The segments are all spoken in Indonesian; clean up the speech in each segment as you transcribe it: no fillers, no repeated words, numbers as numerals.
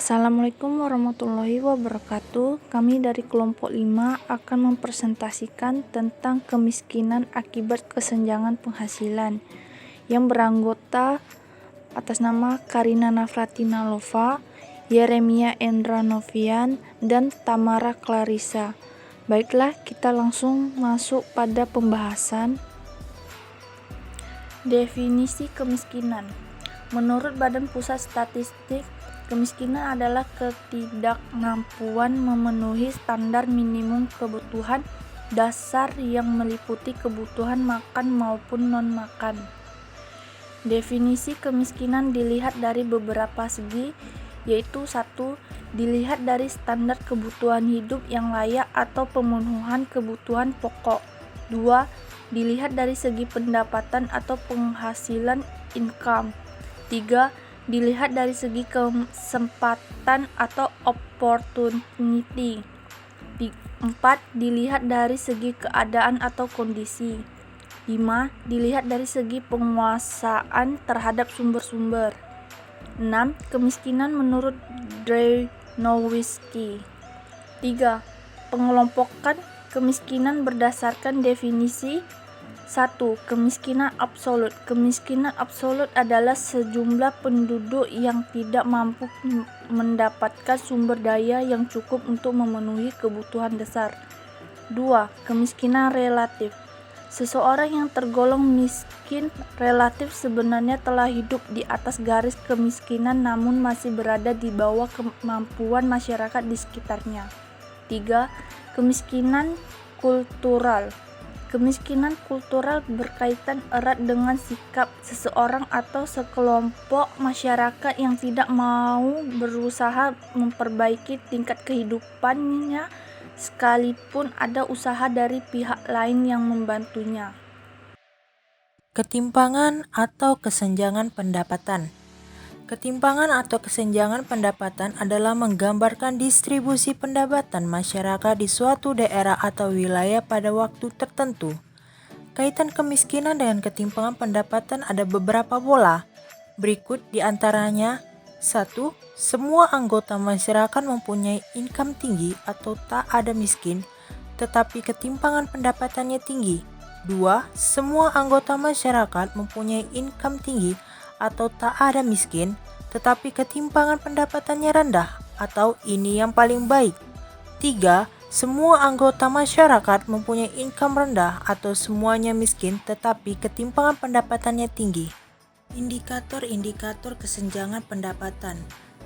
Assalamualaikum warahmatullahi wabarakatuh. Kami dari kelompok 5 akan mempresentasikan tentang kemiskinan akibat kesenjangan penghasilan yang beranggota atas nama Karina Nafratina Lova, Yeremia Endra Novian, dan Tamara Clarissa. Baiklah, kita langsung masuk pada pembahasan. Definisi kemiskinan. Menurut Badan Pusat Statistik, kemiskinan adalah ketidakmampuan memenuhi standar minimum kebutuhan dasar yang meliputi kebutuhan makan maupun non-makan. Definisi kemiskinan dilihat dari beberapa segi, yaitu 1. Dilihat dari standar kebutuhan hidup yang layak atau pemenuhan kebutuhan pokok. 2. Dilihat dari segi pendapatan atau penghasilan income. 3. Dilihat dari segi kesempatan atau opportunity. 4. Dilihat dari segi keadaan atau kondisi. 5. Dilihat dari segi penguasaan terhadap sumber-sumber. 6. Kemiskinan menurut Drenowitzki. 3. Pengelompokan kemiskinan berdasarkan definisi. 1. Kemiskinan absolut. Kemiskinan absolut adalah sejumlah penduduk yang tidak mampu mendapatkan sumber daya yang cukup untuk memenuhi kebutuhan dasar. 2. Kemiskinan relatif. Seseorang yang tergolong miskin relatif sebenarnya telah hidup di atas garis kemiskinan namun masih berada di bawah kemampuan masyarakat di sekitarnya. 3. Kemiskinan kultural. Kemiskinan kultural berkaitan erat dengan sikap seseorang atau sekelompok masyarakat yang tidak mau berusaha memperbaiki tingkat kehidupannya sekalipun ada usaha dari pihak lain yang membantunya. Ketimpangan atau kesenjangan pendapatan. Ketimpangan atau kesenjangan pendapatan adalah menggambarkan distribusi pendapatan masyarakat di suatu daerah atau wilayah pada waktu tertentu. Kaitan kemiskinan dengan ketimpangan pendapatan ada beberapa pola. Berikut diantaranya. 1. Semua anggota masyarakat mempunyai income tinggi atau tak ada miskin, tetapi ketimpangan pendapatannya tinggi. 2. Semua anggota masyarakat mempunyai income tinggi atau tak ada miskin, tetapi ketimpangan pendapatannya rendah, atau ini yang paling baik. 3. Semua anggota masyarakat mempunyai income rendah atau semuanya miskin, tetapi ketimpangan pendapatannya tinggi. Indikator-indikator kesenjangan pendapatan.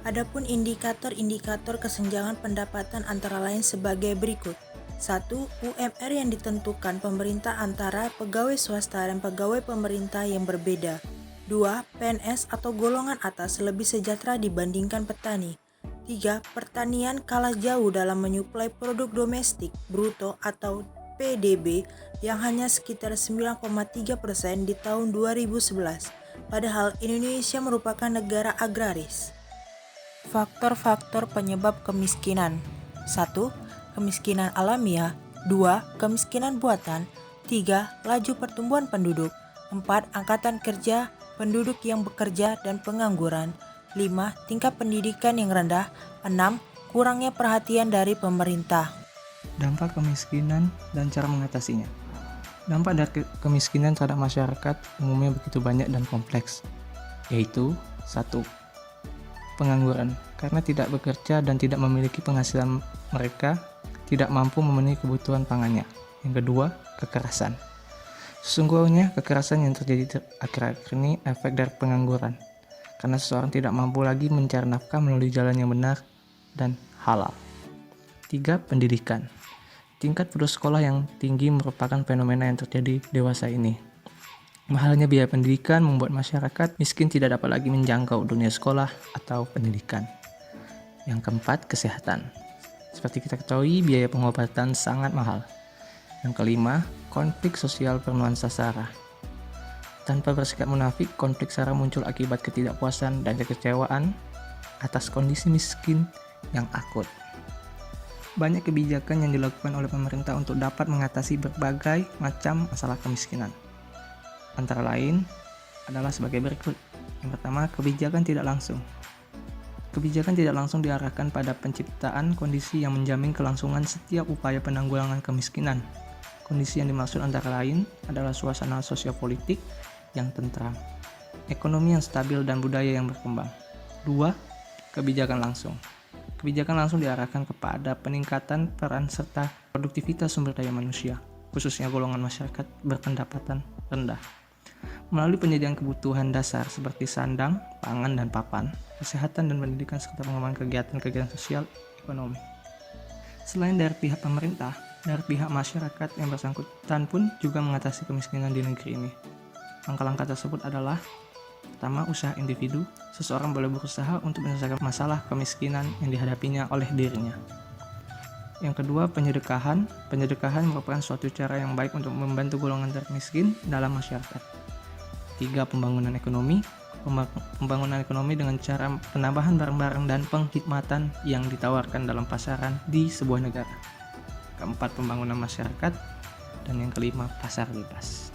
Adapun indikator-indikator kesenjangan pendapatan antara lain sebagai berikut. 1. UMR yang ditentukan pemerintah antara pegawai swasta dan pegawai pemerintah yang berbeda. 2. PNS atau golongan atas lebih sejahtera dibandingkan petani. 3. Pertanian kalah jauh dalam menyuplai produk domestik bruto atau PDB yang hanya sekitar 9,3% di tahun 2011. Padahal Indonesia merupakan negara agraris. Faktor-faktor penyebab kemiskinan. 1. Kemiskinan alamiah. 2. Kemiskinan buatan. 3. Laju pertumbuhan penduduk. 4. Angkatan kerja, penduduk yang bekerja dan pengangguran. 5. Tingkat pendidikan yang rendah. 6. Kurangnya perhatian dari pemerintah. Dampak kemiskinan dan cara mengatasinya. Dampak dari kemiskinan terhadap masyarakat umumnya begitu banyak dan kompleks, yaitu 1. Pengangguran. Karena tidak bekerja dan tidak memiliki penghasilan, mereka tidak mampu memenuhi kebutuhan pangannya. Yang kedua, kekerasan. Sesungguhnya kekerasan yang terjadi akhir-akhir ini efek dari pengangguran, karena seseorang tidak mampu lagi mencari nafkah melalui jalan yang benar dan halal. 3. Pendidikan. Tingkat putus sekolah yang tinggi merupakan fenomena yang terjadi dewasa ini. Mahalnya biaya pendidikan membuat masyarakat miskin tidak dapat lagi menjangkau dunia sekolah atau pendidikan. Yang keempat, kesehatan. Seperti kita ketahui, biaya pengobatan sangat mahal. Yang kelima, konflik sosial bernuansa sara. Tanpa bersikap munafik, konflik sara muncul akibat ketidakpuasan dan kekecewaan atas kondisi miskin yang akut. Banyak kebijakan yang dilakukan oleh pemerintah untuk dapat mengatasi berbagai macam masalah kemiskinan. Antara lain adalah sebagai berikut. Yang pertama, kebijakan tidak langsung. Kebijakan tidak langsung diarahkan pada penciptaan kondisi yang menjamin kelangsungan setiap upaya penanggulangan kemiskinan. Kondisi yang dimaksud antara lain adalah suasana sosial-politik yang tentram, ekonomi yang stabil, dan budaya yang berkembang. 2. Kebijakan langsung. Kebijakan langsung diarahkan kepada peningkatan peran serta produktivitas sumber daya manusia, khususnya golongan masyarakat berpendapatan rendah, melalui penyediaan kebutuhan dasar seperti sandang, pangan, dan papan, kesehatan dan pendidikan, serta pengembangan kegiatan-kegiatan sosial ekonomi. Selain dari pihak pemerintah, dari pihak masyarakat yang bersangkutan pun juga mengatasi kemiskinan di negeri ini. Langkah-langkah tersebut adalah: pertama, usaha individu. Seseorang boleh berusaha untuk menyelesaikan masalah kemiskinan yang dihadapinya oleh dirinya. Yang kedua, penyedekahan. Penyedekahan merupakan suatu cara yang baik untuk membantu golongan termiskin dalam masyarakat. 3. Pembangunan ekonomi. Pembangunan ekonomi dengan cara penambahan barang-barang dan penghikmatan yang ditawarkan dalam pasaran di sebuah negara. 4. Pembangunan masyarakat. Dan yang kelima, pasar bebas.